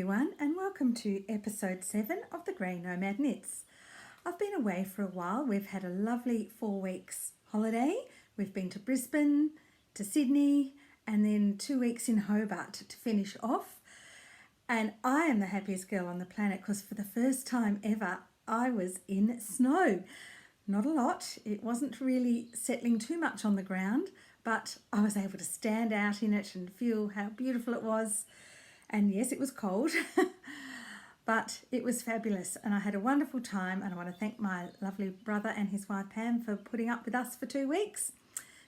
everyone, and welcome to episode 7 of the Grey Nomad Knits. I've been away for a while. We've had a lovely 4 weeks holiday. We've been to Brisbane, to Sydney, and then 2 weeks in Hobart to finish off. And I am the happiest girl on the planet because for the first time ever I was in snow. Not a lot. It wasn't really settling too much on the ground, but I was able to stand out in it and feel how beautiful it was. And yes, it was cold, but it was fabulous. And I had a wonderful time. And I want to thank my lovely brother and his wife Pam for putting up with us for 2 weeks.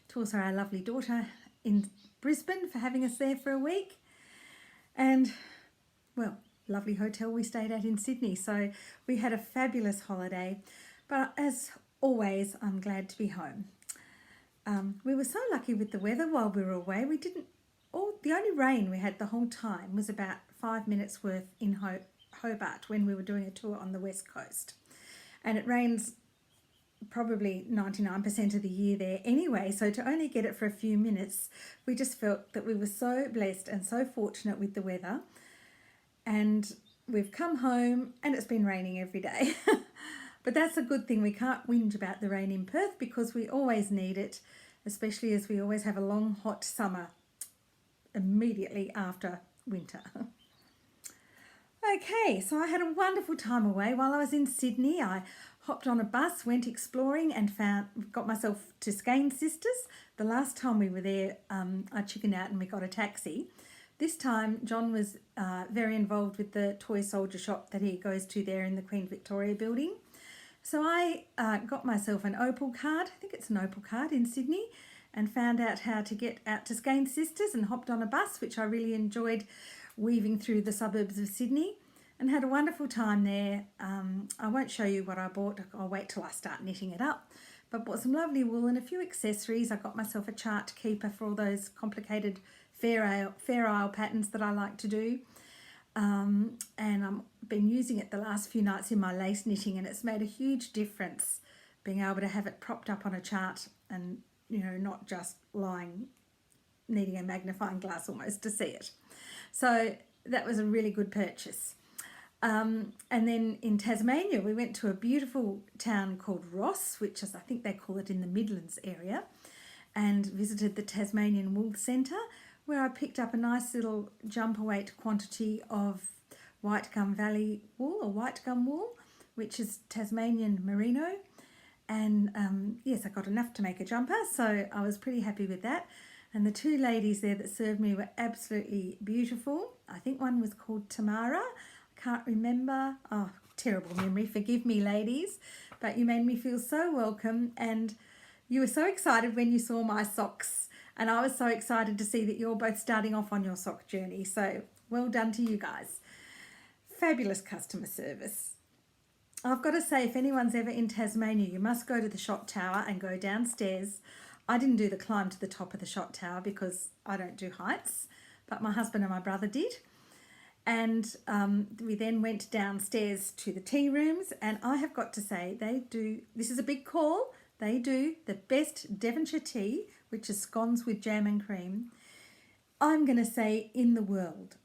To also our lovely daughter in Brisbane for having us there for a week. And, well, lovely hotel we stayed at in Sydney. So we had a fabulous holiday. But as always, I'm glad to be home. We were so lucky with the weather while we were away. The only rain we had the whole time was about 5 minutes worth in Hobart when we were doing a tour on the west coast. And it rains probably 99% of the year there anyway, so to only get it for a few minutes, we just felt that we were so blessed and so fortunate with the weather. And we've come home and it's been raining every day. But that's a good thing. We can't whinge about the rain in Perth because we always need it, especially as we always have a long hot summer immediately after winter. Okay, so I had a wonderful time away. While I was in Sydney, I hopped on a bus, went exploring and got myself to Skane Sisters. The last time we were there, I chickened out and we got a taxi. This time, John was very involved with the toy soldier shop that he goes to there in the Queen Victoria building. So I got myself an Opal card, I think it's an Opal card in Sydney, and found out how to get out to Skane Sisters and hopped on a bus, which I really enjoyed, weaving through the suburbs of Sydney and had a wonderful time there. I won't show you what I bought. I'll wait till I start knitting it up. But bought some lovely wool and a few accessories. I got myself a chart keeper for all those complicated Fair Isle patterns that I like to do. And I've been using it the last few nights in my lace knitting, and it's made a huge difference being able to have it propped up on a chart and, you know, not just lying, needing a magnifying glass almost to see it. So that was a really good purchase. And then in Tasmania, we went to a beautiful town called Ross, which is, I think they call it in the Midlands area, and visited the Tasmanian Wool Centre, where I picked up a nice little jumper weight quantity of White Gum Valley wool or white gum wool, which is Tasmanian merino. And yes, I got enough to make a jumper, so I was pretty happy with that. And the 2 ladies there that served me were absolutely beautiful. I think one was called Tamara. I can't remember. Oh, terrible memory. Forgive me, ladies. But you made me feel so welcome, and you were so excited when you saw my socks. And I was so excited to see that you're both starting off on your sock journey. So well done to you guys. Fabulous customer service. I've got to say, if anyone's ever in Tasmania, you must go to the shot tower and go downstairs. I didn't do the climb to the top of the shot tower because I don't do heights, but my husband and my brother did. And we then went downstairs to the tea rooms, and I have got to say, this is a big call, they do the best Devonshire tea, which is scones with jam and cream, I'm going to say in the world.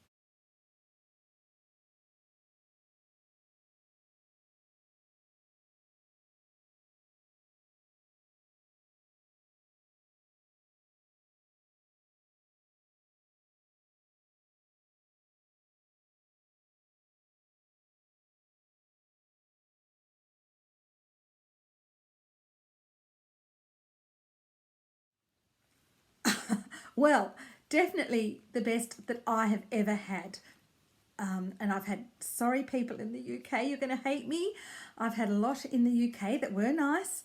Well, definitely the best that I have ever had. And I've had, sorry people in the UK, you're going to hate me. I've had a lot in the UK that were nice,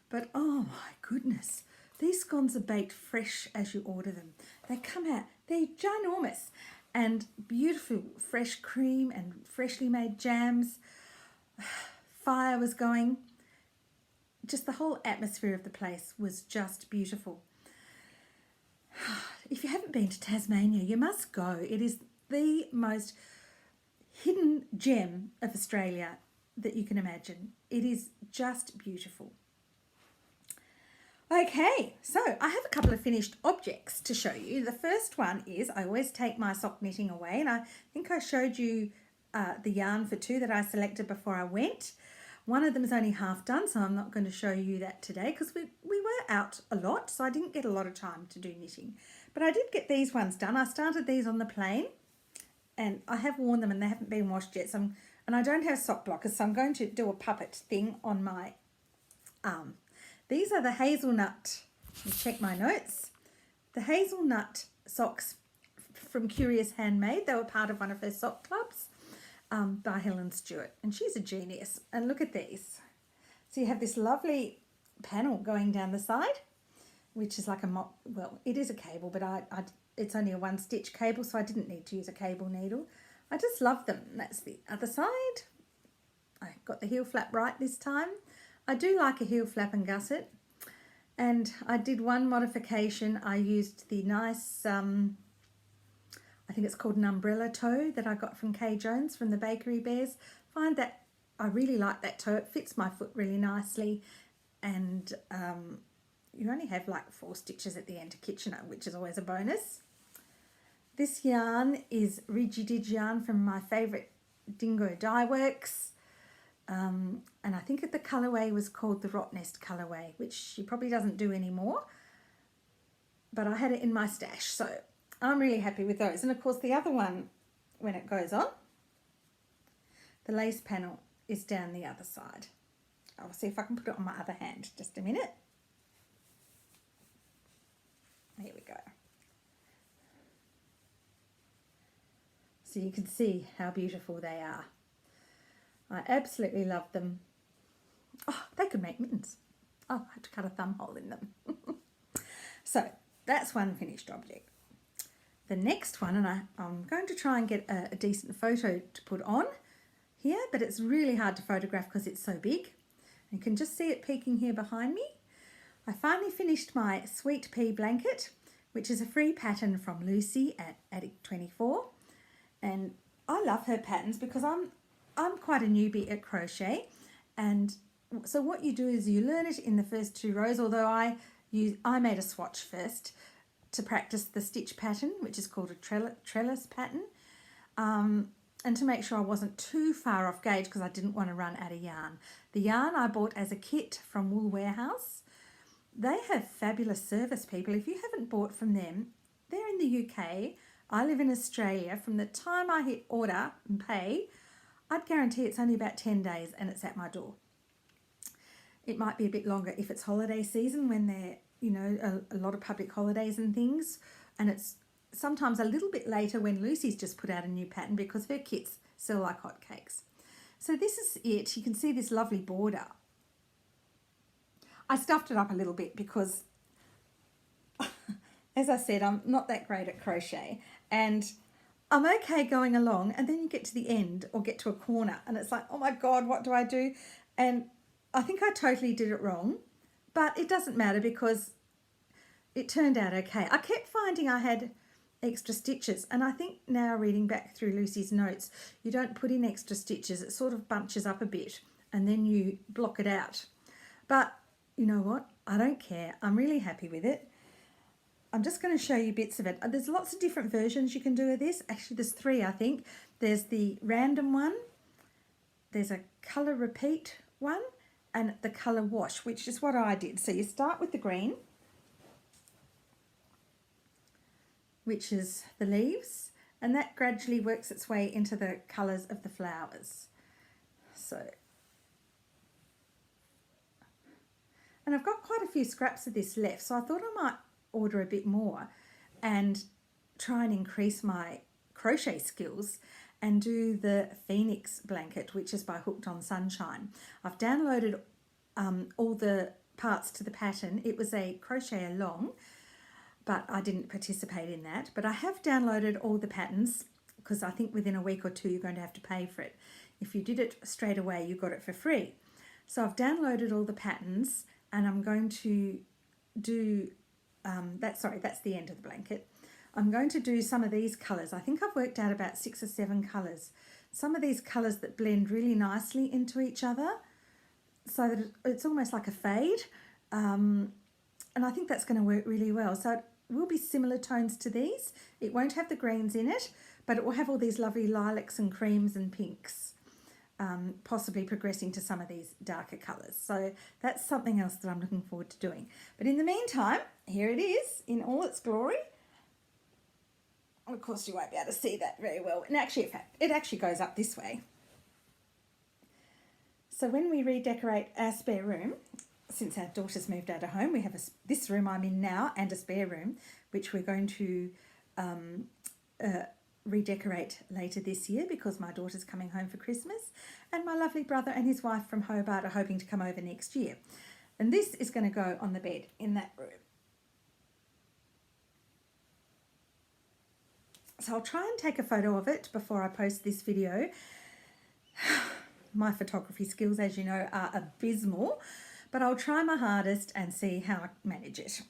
but oh my goodness, these scones are baked fresh as you order them. They come out, they're ginormous, and beautiful fresh cream and freshly made jams. Fire was going. Just the whole atmosphere of the place was just beautiful. If you haven't been to Tasmania, you must go. It is the most hidden gem of Australia that you can imagine. It is just beautiful. Okay, so I have a couple of finished objects to show you. The first one is I always take my sock knitting away, and I think I showed you the yarn for two that I selected before I went. One of them is only half done, so I'm not going to show you that today because we were out a lot, so I didn't get a lot of time to do knitting. But I did get these ones done. I started these on the plane, and I have worn them and they haven't been washed yet. And I don't have sock blockers, so I'm going to do a puppet thing on my arm. These are the Hazelnut, let me check my notes, the Hazelnut socks from Curious Handmade. They were part of one of her sock clubs by Helen Stewart, and she's a genius. And look at these. So you have this lovely panel going down the side, which is like well, it is a cable, but it's only a one stitch cable, so I didn't need to use a cable needle. I just love them. And that's the other side. I got the heel flap right this time. I do like a heel flap and gusset, and I did one modification. I used the nice, I think it's called an umbrella toe that I got from Kay Jones from the Bakery Bears. Find that I really like that toe. It fits my foot really nicely, and you only have like 4 stitches at the end to Kitchener, which is always a bonus. This yarn is Ridgy yarn from my favourite Dingo Dye Works. And I think the colourway was called the Rot Nest colourway, which she probably doesn't do anymore. But I had it in my stash, so I'm really happy with those. And of course the other one, when it goes on, the lace panel is down the other side. I'll see if I can put it on my other hand. Just a minute. Here we go. So you can see how beautiful they are. I absolutely love them. Oh, they could make mittens. Oh, I have to cut a thumb hole in them. So that's one finished object. The next one, and I'm going to try and get a decent photo to put on here, but it's really hard to photograph because it's so big. You can just see it peeking here behind me. I finally finished my Sweet Pea blanket, which is a free pattern from Lucy at Addict 24. And I love her patterns because I'm quite a newbie at crochet, and so what you do is you learn it in the first 2 rows, although I made a swatch first to practice the stitch pattern, which is called a trellis pattern, and to make sure I wasn't too far off gauge because I didn't want to run out of yarn. The yarn I bought as a kit from Wool Warehouse. They have fabulous service, people. If you haven't bought from them, they're in the UK. I live in Australia. From the time I hit order and pay, I'd guarantee it's only about 10 days and it's at my door. It might be a bit longer if it's holiday season when they're, you know, a lot of public holidays and things. And it's sometimes a little bit later when Lucy's just put out a new pattern because her kits sell like hotcakes. So this is it. You can see this lovely border. I stuffed it up a little bit because, as I said, I'm not that great at crochet. And I'm okay going along, and then you get to the end or get to a corner and it's like, oh my God, what do I do? And I think I totally did it wrong, but it doesn't matter because it turned out okay. I kept finding I had extra stitches, and I think now reading back through Lucy's notes, you don't put in extra stitches. It sort of bunches up a bit and then you block it out. But you know what? I don't care. I'm really happy with it. I'm just going to show you bits of it. There's lots of different versions you can do of this. Actually, there's 3, I think. There's the random one, there's a colour repeat one, and the colour wash, which is what I did. So you start with the green, which is the leaves, and that gradually works its way into the colours of the flowers. So, and I've got quite a few scraps of this left, so I thought I might order a bit more and try and increase my crochet skills and do the Phoenix blanket, which is by Hooked on Sunshine. I've downloaded all the parts to the pattern. It was a crochet along, but I didn't participate in that. But I have downloaded all the patterns because I think within a week or 2 you're going to have to pay for it. If you did it straight away, you got it for free. So I've downloaded all the patterns, and I'm going to do that's the end of the blanket. I'm going to do some of these colours. I think I've worked out about 6 or 7 colours. Some of these colours that blend really nicely into each other so that it's almost like a fade. and I think that's going to work really well. So it will be similar tones to these. It won't have the greens in it, but it will have all these lovely lilacs and creams and pinks, possibly progressing to some of these darker colours. So that's something else that I'm looking forward to doing. But in the meantime, here it is in all its glory. Of course, you won't be able to see that very well. And actually, in fact, it actually goes up this way. So when we redecorate our spare room, since our daughter's moved out of home, we have this room I'm in now and a spare room, which we're going to redecorate later this year because my daughter's coming home for Christmas, and my lovely brother and his wife from Hobart are hoping to come over next year. And this is going to go on the bed in that room. So I'll try and take a photo of it before I post this video. My photography skills, as you know, are abysmal, but I'll try my hardest and see how I manage it.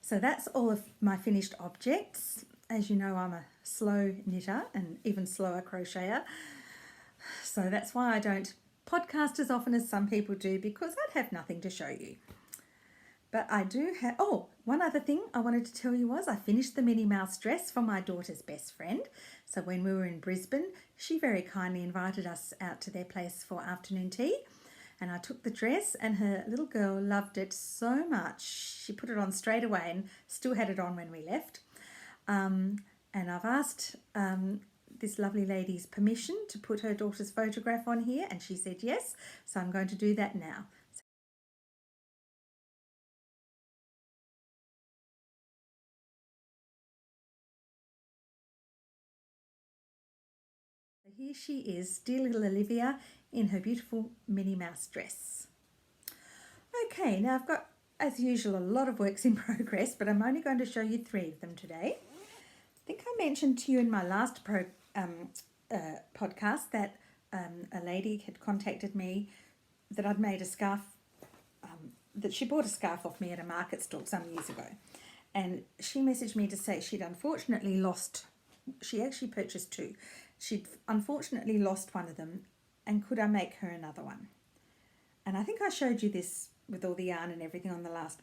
So that's all of my finished objects. As you know, I'm a slow knitter and even slower crocheter. So that's why I don't podcast as often as some people do, because I'd have nothing to show you. But I do have, oh, one other thing I wanted to tell you was I finished the Minnie Mouse dress for my daughter's best friend. So when we were in Brisbane, she very kindly invited us out to their place for afternoon tea. And I took the dress and her little girl loved it so much. She put it on straight away and still had it on when we left. And I've asked this lovely lady's permission to put her daughter's photograph on here, and she said yes. So I'm going to do that now. Here she is, dear little Olivia, in her beautiful Minnie Mouse dress. Okay, now I've got, as usual, a lot of works in progress, but I'm only going to show you 3 of them today. I think I mentioned to you in my last podcast that a lady had contacted me that I'd made a scarf, that she bought a scarf off me at a market stall some years ago. And she messaged me to say she'd unfortunately lost, she actually purchased 2. She'd unfortunately lost one of them, and could I make her another one? And I think I showed you this with all the yarn and everything on the last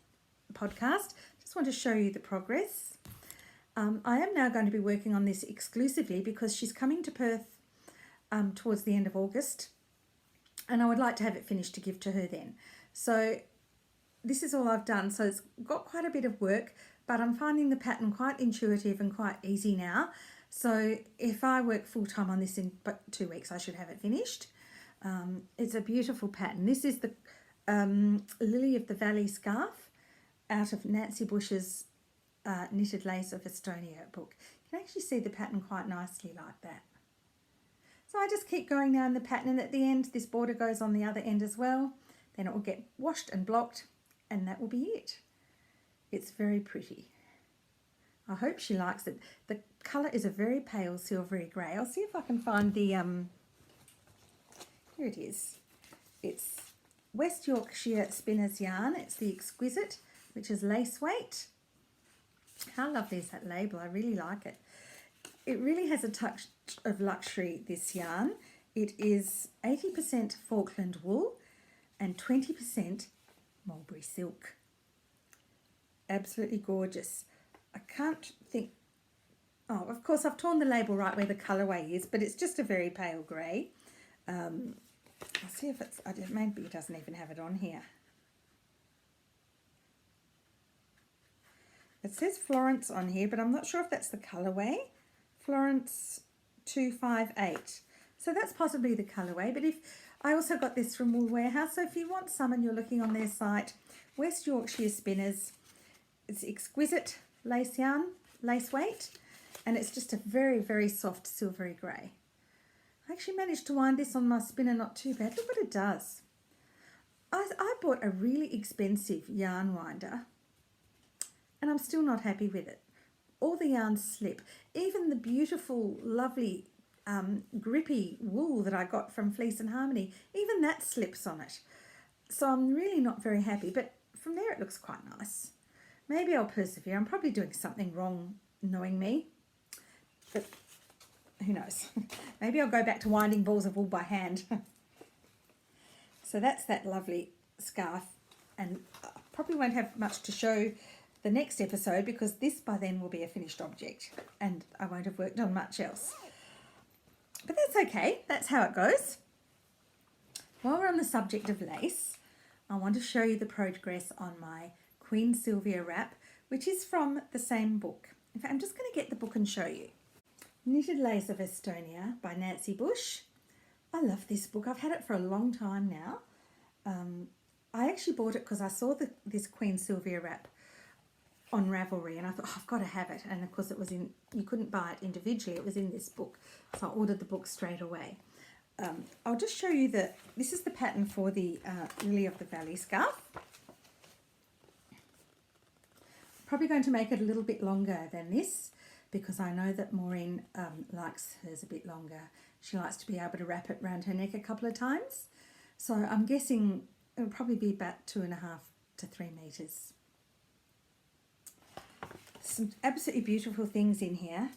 podcast. Just want to show you the progress. I am now going to be working on this exclusively because she's coming to Perth towards the end of August, and I would like to have it finished to give to her then. So this is all I've done. So it's got quite a bit of work, but I'm finding the pattern quite intuitive and quite easy now. So if I work full-time on this in 2 weeks, I should have it finished. It's a beautiful pattern. This is the Lily of the Valley scarf out of Nancy Bush's Knitted Lace of Estonia book. You can actually see the pattern quite nicely like that. So I just keep going down the pattern, and at the end this border goes on the other end as well. Then it will get washed and blocked, and that will be it. It's very pretty. I hope she likes it. The colour is a very pale silvery grey. I'll see if I can find the, here it is. It's West Yorkshire Spinner's yarn. It's the Exquisite, which is lace weight. How lovely is that label? I really like it. It really has a touch of luxury, this yarn. It is 80% Falkland wool and 20% mulberry silk. Absolutely gorgeous. I can't think, oh, of course I've torn the label right where the colourway is, but it's just a very pale grey. I'll see if it's, maybe it doesn't even have it on here. It says Florence on here, but I'm not sure if that's the colourway. Florence 258. So that's possibly the colourway, but if I also got this from Wool Warehouse, so if you want some and you're looking on their site, West Yorkshire Spinners, it's Exquisite lace yarn, lace weight, and it's just a very, very soft silvery grey. I actually managed to wind this on my spinner not too bad. Look what it does. I bought a really expensive yarn winder, and I'm still not happy with it. All the yarns slip. Even the beautiful, lovely, grippy wool that I got from Fleece and Harmony, even that slips on it. So I'm really not very happy, but from there it looks quite nice. Maybe I'll persevere. I'm probably doing something wrong, knowing me. But who knows? Maybe I'll go back to winding balls of wool by hand. So that's that lovely scarf, and I probably won't have much to show the next episode because this by then will be a finished object and I won't have worked on much else. But that's okay, that's how it goes. While we're on the subject of lace, I want to show you the progress on my Queen Silvia wrap, which is from the same book. In fact, I'm just going to get the book and show you. Knitted Lace of Estonia by Nancy Bush. I love this book. I've had it for a long time now. I actually bought it because I saw this Queen Silvia wrap on Ravelry and I thought, oh, I've got to have it. And of course it was in, you couldn't buy it individually, it was in this book. So I ordered the book straight away. I'll just show you this is the pattern for the Lily of the Valley scarf. Probably going to make it a little bit longer than this because I know that Maureen likes hers a bit longer. She likes to be able to wrap it around her neck a couple of times. So I'm guessing it'll probably be about 2.5 to 3 metres. Some absolutely beautiful things in here.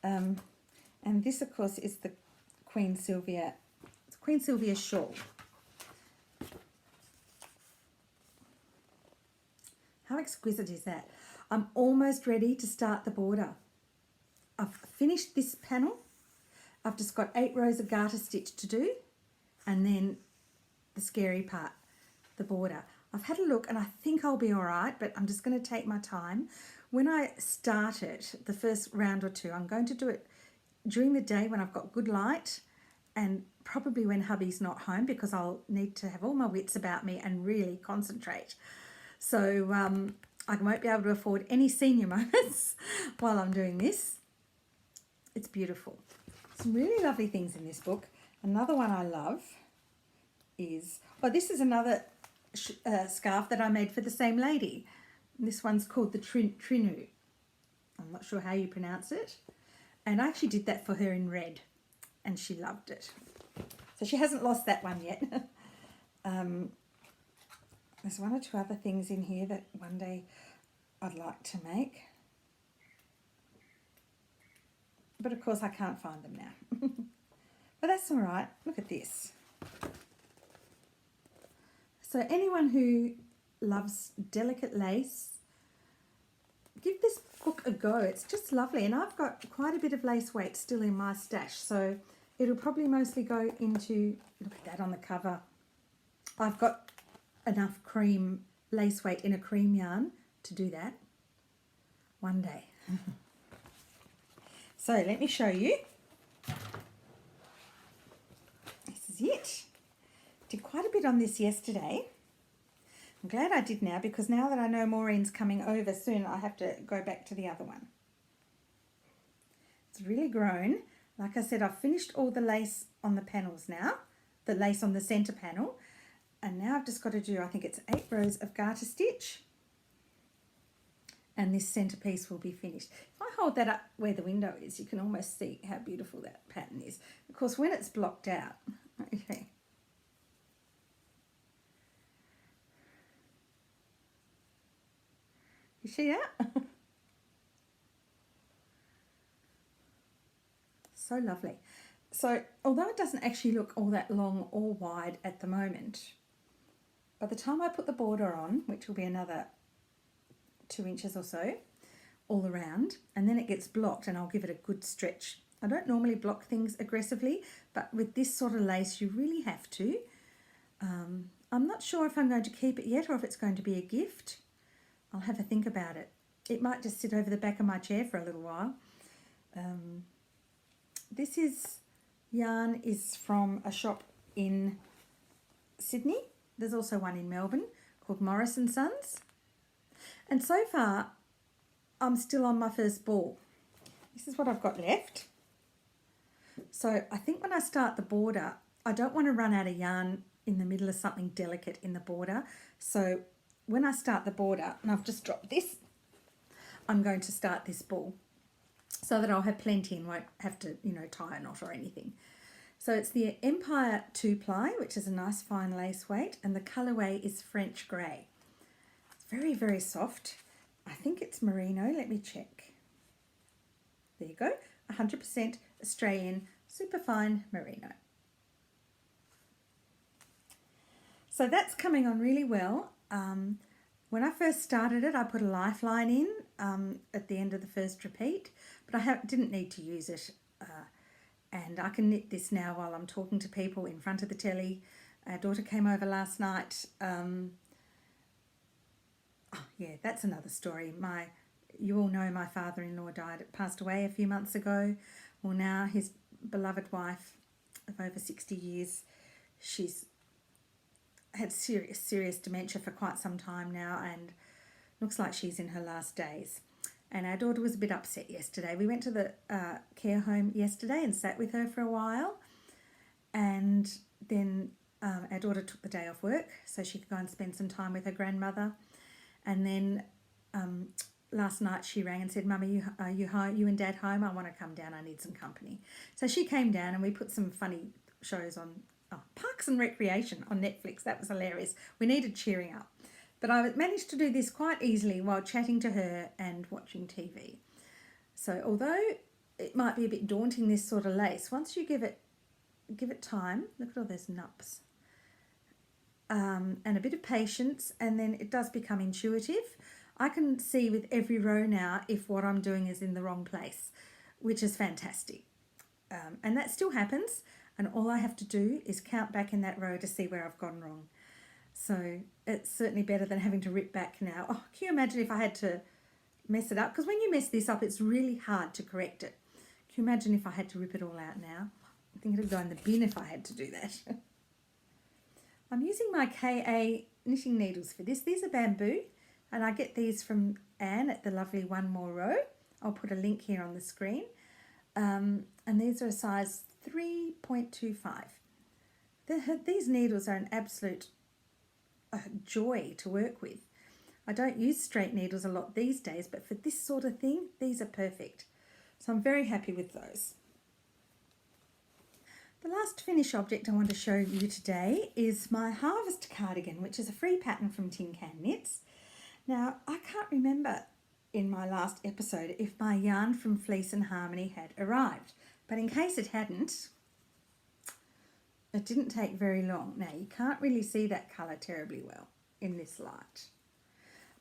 And this, of course, is the Queen Silvia shawl. How exquisite is that? I'm almost ready to start the border. I've finished this panel. I've just got 8 rows of garter stitch to do, and then the scary part, the border. I've had a look and I think I'll be all right, but I'm just going to take my time. When I start it, the first round or two, I'm going to do it during the day when I've got good light and probably when hubby's not home because I'll need to have all my wits about me and really concentrate. So I won't be able to afford any senior moments while I'm doing this. It's beautiful. Some really lovely things in this book. Another one I love is, this is another scarf that I made for the same lady. This one's called the Trinu. I'm not sure how you pronounce it. And I actually did that for her in red and she loved it. So she hasn't lost that one yet. There's 1 or 2 other things in here that one day I'd like to make. But of course I can't find them now. But that's all right. Look at this. So anyone who loves delicate lace, give this book a go. It's just lovely. And I've got quite a bit of lace weight still in my stash. So it'll probably mostly go into, look at that on the cover. I've got enough cream lace weight in a cream yarn to do that one day. So let me show you. This is it. Did quite a bit on this yesterday. I'm glad I did now because now that I know Maureen's coming over soon, I have to go back to the other one. It's really grown. Like I said, I've finished all the lace on the panels now, the lace on the centre panel. And now I've just got to do, I think it's 8 rows of garter stitch. And this centerpiece will be finished. If I hold that up where the window is, you can almost see how beautiful that pattern is. Of course, when it's blocked out, okay. You see that? So lovely. So, although it doesn't actually look all that long or wide at the moment, by the time I put the border on, which will be another 2 inches or so all around, and then it gets blocked and I'll give it a good stretch. I don't normally block things aggressively, but with this sort of lace you really have to. I'm not sure if I'm going to keep it yet or if it's going to be a gift. I'll have a think about it. It might just sit over the back of my chair for a little while. This yarn is from a shop in Sydney. There's also one in Melbourne called Morris & Sons. And so far, I'm still on my first ball. This is what I've got left. So I think when I start the border, I don't want to run out of yarn in the middle of something delicate in the border. So when I start the border, and I've just dropped this, I'm going to start this ball so that I'll have plenty and won't have to, tie a knot or anything. So it's the Empire 2-ply, which is a nice fine lace weight, and the colourway is French grey. It's very, very soft. I think it's merino. Let me check. There you go. 100% Australian Superfine Merino. So that's coming on really well. When I first started it, I put a lifeline in at the end of the first repeat, but I didn't need to use it. And I can knit this now while I'm talking to people in front of the telly. Our daughter came over last night. Yeah, that's another story. You all know my father-in-law passed away a few months ago. Well, now his beloved wife of over 60 years, she's had serious dementia for quite some time now, and looks like she's in her last days. And our daughter was a bit upset yesterday. We went to the care home yesterday and sat with her for a while, and then our daughter took the day off work so she could go and spend some time with her grandmother. And then last night she rang and said, "Mummy, you and Dad home? I want to come down. I need some company." So she came down and we put some funny shows on. Parks and Recreation on Netflix. That was hilarious. We needed cheering up. But I managed to do this quite easily while chatting to her and watching TV. So although it might be a bit daunting, this sort of lace, once you give it time, look at all those nups, and a bit of patience, and then it does become intuitive. I can see with every row now if what I'm doing is in the wrong place, which is fantastic. And that still happens. And all I have to do is count back in that row to see where I've gone wrong. So it's certainly better than having to rip back now. Oh, can you imagine if I had to mess it up? Because when you mess this up, it's really hard to correct it. Can you imagine if I had to rip it all out now? I think it would go in the bin if I had to do that. I'm using my KA knitting needles for this. These are bamboo, and I get these from Anne at the lovely One More Row. I'll put a link here on the screen. And these are a size 3.25. These needles are an absolute joy to work with. I don't use straight needles a lot these days, but for this sort of thing, these are perfect. So I'm very happy with those. The last finish object I want to show you today is my Harvest cardigan, which is a free pattern from Tin Can Knits. Now, I can't remember in my last episode if my yarn from Fleece and Harmony had arrived. But in case it hadn't, it didn't take very long. Now, you can't really see that colour terribly well in this light.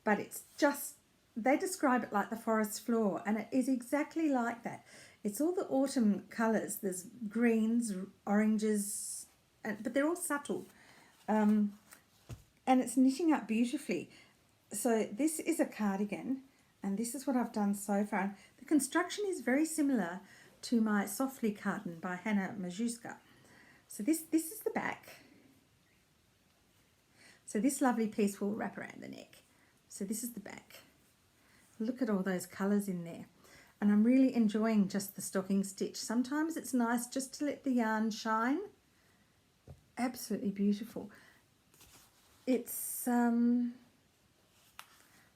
But it's just, they describe it like the forest floor, and it is exactly like that. It's all the autumn colours. There's greens, oranges, but they're all subtle. And it's knitting up beautifully. So this is a cardigan, and this is what I've done so far. The construction is very similar to my Softly carton by Hanna Majewska. So this is the back. So this lovely piece will wrap around the neck. So this is the back. Look at all those colours in there. And I'm really enjoying just the stocking stitch. Sometimes it's nice just to let the yarn shine. Absolutely beautiful. It's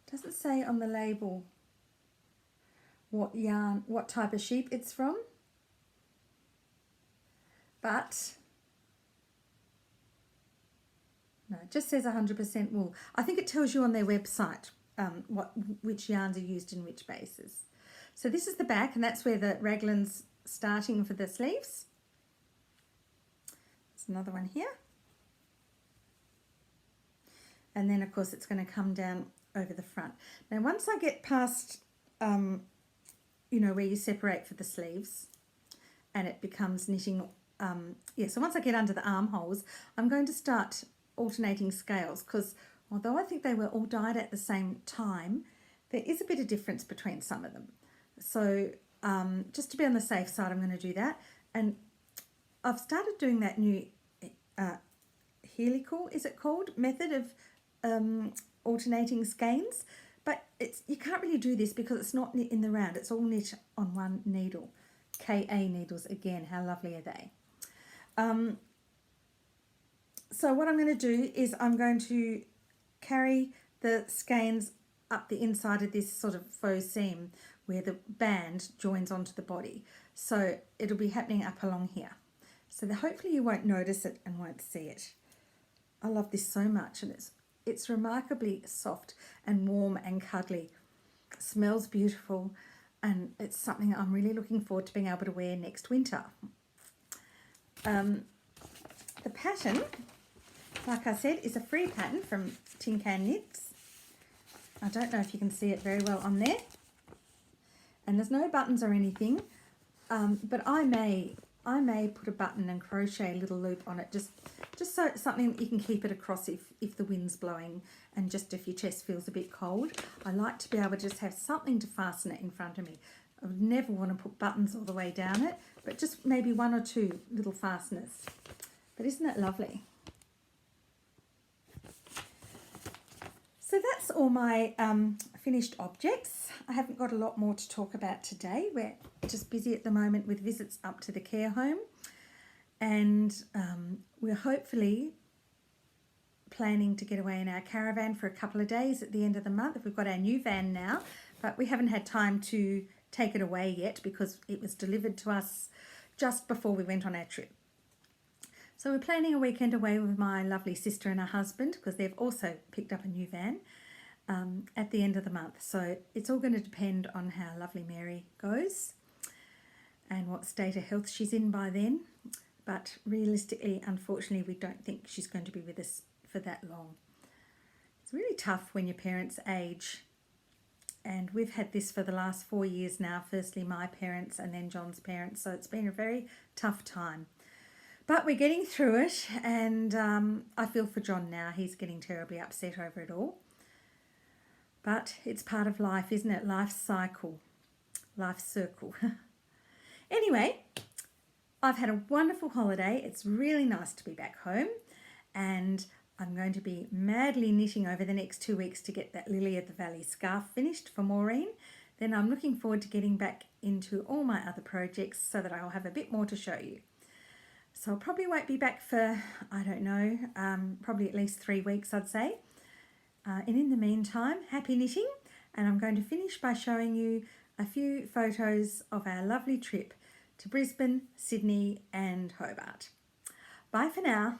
doesn't say on the label what yarn, what type of sheep it's from, but no, it just says 100% wool. I think it tells you on their website which yarns are used in which bases. So this is the back, and that's where the raglan's starting for the sleeves. There's another one here. And then of course it's going to come down over the front. Now once I get past you know, where you separate for the sleeves and it becomes knitting, so once I get under the armholes, I'm going to start alternating scales, because although I think they were all dyed at the same time, there is a bit of difference between some of them. So just to be on the safe side, I'm going to do that. And I've started doing that new helical, is it called, method of alternating skeins. But you can't really do this because it's not knit in the round. It's all knit on one needle. KA needles again. How lovely are they? So what I'm going to do is I'm going to carry the skeins up the inside of this sort of faux seam where the band joins onto the body. So it'll be happening up along here. So hopefully you won't notice it and won't see it. I love this so much, and it's remarkably soft and warm and cuddly. It smells beautiful, and it's something I'm really looking forward to being able to wear next winter. The pattern, like I said, is a free pattern from Tin Can Knits. I don't know if you can see it very well on there. And there's no buttons or anything, but I may put a button and crochet a little loop on it, just so it's something that you can keep it across if the wind's blowing and just if your chest feels a bit cold. I like to be able to just have something to fasten it in front of me. I would never want to put buttons all the way down it, but just maybe one or two little fasteners. But isn't it lovely? So that's all my finished objects. I haven't got a lot more to talk about today. We're just busy at the moment with visits up to the care home, and we're hopefully planning to get away in our caravan for a couple of days at the end of the month. We've got our new van now, but we haven't had time to take it away yet because it was delivered to us just before we went on our trip. So we're planning a weekend away with my lovely sister and her husband, because they've also picked up a new van at the end of the month. So it's all going to depend on how lovely Mary goes and what state of health she's in by then. But realistically, unfortunately, we don't think she's going to be with us for that long. It's really tough when your parents age, and we've had this for the last 4 years now, firstly my parents and then John's parents, so it's been a very tough time. But we're getting through it, and I feel for John now. He's getting terribly upset over it all. But it's part of life, isn't it? Life's cycle, life's circle. Anyway, I've had a wonderful holiday. It's really nice to be back home, and I'm going to be madly knitting over the next 2 weeks to get that Lily of the Valley scarf finished for Maureen. Then I'm looking forward to getting back into all my other projects so that I'll have a bit more to show you. So I probably won't be back for, I don't know, probably at least 3 weeks, I'd say. And in the meantime, happy knitting. And I'm going to finish by showing you a few photos of our lovely trip to Brisbane, Sydney and Hobart. Bye for now.